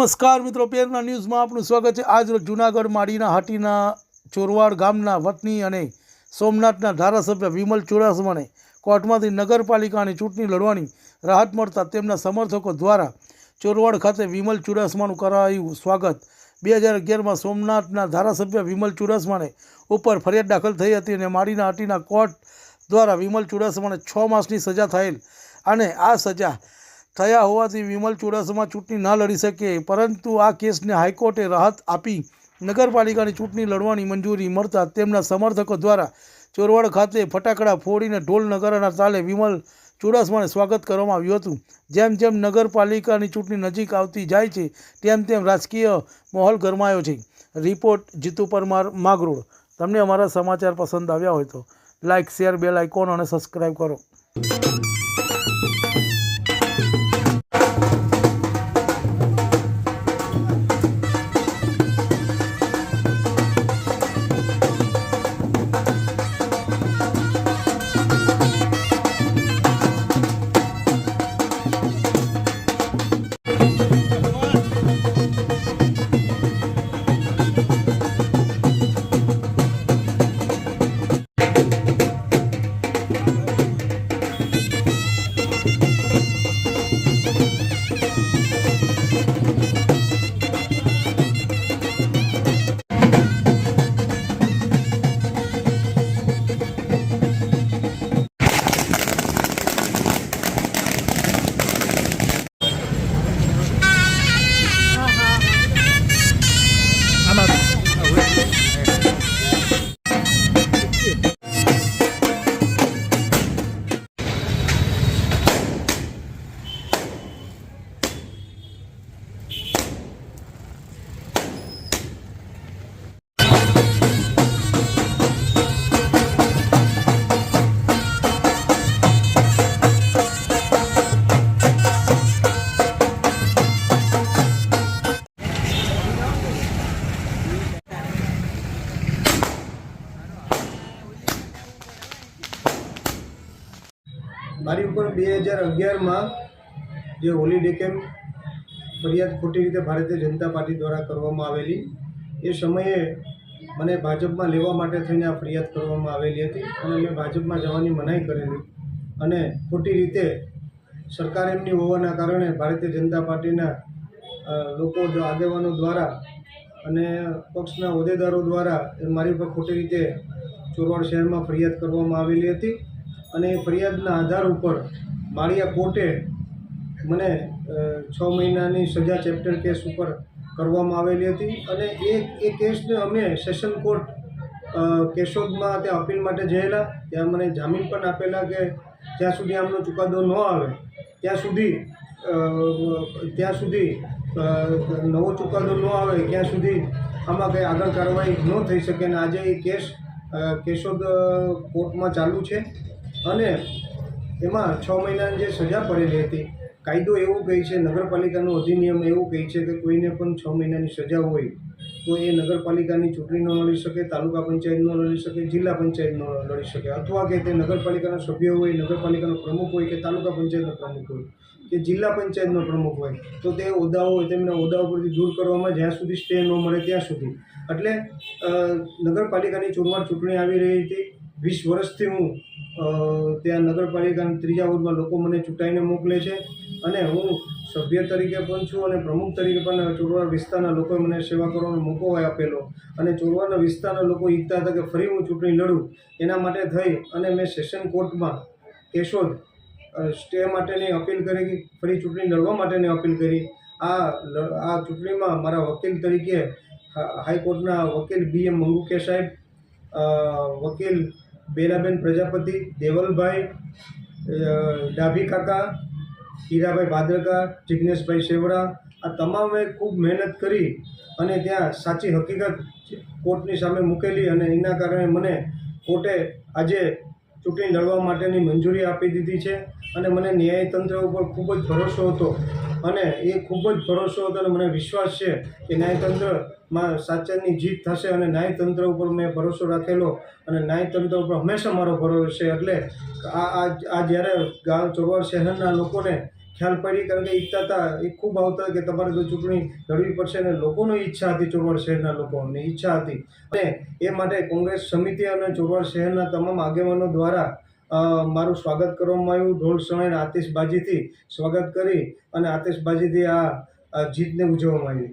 નમસ્કાર મિત્રો, પેરના ન્યૂઝમાં આપનું સ્વાગત છે। આજ રોજ જૂનાગઢ માડીના હાટીના ચોરવાડ ગામના વતની અને સોમનાથના ધારાસભ્ય વિમલ ચુડાસમાને કોર્ટમાંથી નગરપાલિકાની ચૂંટણી લડવાની રાહત મળતા તેમના સમર્થકો દ્વારા ચોરવાડ ખાતે વિમલ ચુડાસમાનું કરાયું સ્વાગત। 2011માં સોમનાથના ધારાસભ્ય વિમલ ચુડાસમાને ઉપર ફરિયાદ દાખલ થઈ હતી અને માડીના હાટીના કોર્ટ દ્વારા વિમલ ચુડાસમાને 6 માસની સજા થયેલ અને આ સજા થયા હોવાથી વિમલ ચુડાસમા ચૂંટણી ના લડી શકે, પરંતુ આ કેસને હાઈકોર્ટે રાહત આપી નગરપાલિકાની ચૂંટણી લડવાની મંજૂરી મળતા તેમના સમર્થકો દ્વારા ચોરવાડ ખાતે ફટાકડા ફોડીને ઢોલ નગારાના તાલે વિમલ ચુડાસમાને સ્વાગત કરવામાં આવ્યું હતું। જેમ જેમ નગરપાલિકાની ચૂંટણી નજીક આવતી જાય છે તેમ તેમ રાજકીય માહોલ ગરમાયો છે। રિપોર્ટ જીતુ પરમાર, માગરોળ। તમને અમારા સમાચાર પસંદ આવ્યા હોય તો લાઇક, શેર, બેલ આઇકોન અને સબસ્ક્રાઈબ કરો। મારી ઉપર 2011માં જે હોલિડે કેમ્પ ફરિયાદ ખોટી રીતે ભારતીય જનતા પાર્ટી દ્વારા કરવામાં આવેલી, એ સમયે મને ભાજપમાં લેવા માટે થઈને આ ફરિયાદ કરવામાં આવેલી હતી અને મેં ભાજપમાં જવાની મનાઈ કરેલી અને ખોટી રીતે સરકાર એમની હોવાના કારણે ભારતીય જનતા પાર્ટીના લોકો આગેવાનો દ્વારા અને પક્ષના હોદ્દેદારો દ્વારા મારી ઉપર ખોટી રીતે ચોરવાડ શહેરમાં ફરિયાદ કરવામાં આવેલી હતી અને એ ફરિયાદના આધાર ઉપર માળિયા કોર્ટે મને 6 મહિનાની સજા ચેપ્ટર કેસ ઉપર કરવામાં આવેલી હતી અને એ કેસને અમે સેશન કોર્ટ કેશોદમાં ત્યાં અપીલ માટે જયેલા। ત્યાં મને જામીન પણ આપેલા કે જ્યાં સુધી આમનો ચુકાદો ન આવે ત્યાં સુધી નવો ચુકાદો ન આવે ત્યાં સુધી આમાં કંઈ આગળ કાર્યવાહી ન થઈ શકે અને આજે એ કેસ કેશોદ કોર્ટમાં ચાલુ છે અને એમાં 6 મહિનાની જે સજા પડેલી હતી, કાયદો એવું કહે છે, નગરપાલિકાનો અધિનિયમ એવું કહે છે કે કોઈને પણ 6 મહિનાની સજા હોય તો એ નગરપાલિકાની ચૂંટણી ન લડી શકે, તાલુકા પંચાયત ન લડી શકે, જિલ્લા પંચાયત ન લડી શકે, અથવા કે તે નગરપાલિકાના સભ્ય હોય, નગરપાલિકાનો પ્રમુખ હોય કે તાલુકા પંચાયતનો પ્રમુખ હોય કે જિલ્લા પંચાયતનો પ્રમુખ હોય તો તે હોદ્દાઓ તેમના હોદ્દાઓ પરથી દૂર કરવામાં જ્યાં સુધી સ્ટે ન મળે ત્યાં સુધી। એટલે નગરપાલિકાની ચોરવાડ ચૂંટણી આવી રહી હતી। 20 વર્ષથી હું ત્યાં નગરપાલિકાના 3જા વોર્ડમાં લોકો મને ચૂંટાઈને મોકલે છે અને હું સભ્ય તરીકે પણ છું અને પ્રમુખ તરીકે પણ ચોરવાડ વિસ્તારના લોકોએ મને સેવા કરવાનો મોકો આપેલો અને ચોરવાડના વિસ્તારના લોકો ઈચ્છતા હતા કે ફરી હું ચૂંટણી લડું, એના માટે થઈ અને મેં સેશન કોર્ટમાં કેશોદ સ્ટે માટેની અપીલ કરી, ફરી ચૂંટણી લડવા માટેની અપીલ કરી। આ ચૂંટણીમાં મારા વકીલ તરીકે હાઈકોર્ટના વકીલ BM મંગુકે સાહેબ, વકીલ બેલાબેન પ્રજાપતિ, દેવલભાઈ, ડાભી કાકા, હીરાભાઈ ભાદરકા, જિગ્નેશભાઈ શેવડા, આ તમામે ખૂબ મહેનત કરી અને ત્યાં સાચી હકીકત કોર્ટની સામે મૂકેલી અને એના કારણે મને કોર્ટે આજે ચૂંટણી લડવા માટેની મંજૂરી આપી દીધી છે અને મને ન્યાયતંત્ર ઉપર ખૂબ જ ભરોસો હતો અને એ ખૂબ જ ભરોસો હતો અને મને વિશ્વાસ છે કે ન્યાયતંત્રમાં સાચાની જીત થશે અને ન્યાયતંત્ર ઉપર મેં ભરોસો રાખેલો અને ન્યાયતંત્ર ઉપર હંમેશા મારો ભરોસો છે। એટલે આ જ્યારે ચોરવાડ શહેરના લોકોને ખ્યાલ પડી, કારણ કે ઈચ્છતા હતા એ ખૂબ આવતા કે તમારે તો ચૂંટણી લડવી પડશે, અને લોકોની ઈચ્છા હતી, ચોરવાડ શહેરના લોકોની ઈચ્છા હતી, અને એ માટે કોંગ્રેસ સમિતિ અને ચોરવાડ શહેરના તમામ આગેવાનો દ્વારા મારું સ્વાગત કરવામાં આવ્યું. ઢોલ શણાઈ આતિશબાજીથી સ્વાગત કરી અને આતિશબાજીથી આ જીતને ઉજવવામાં આવી.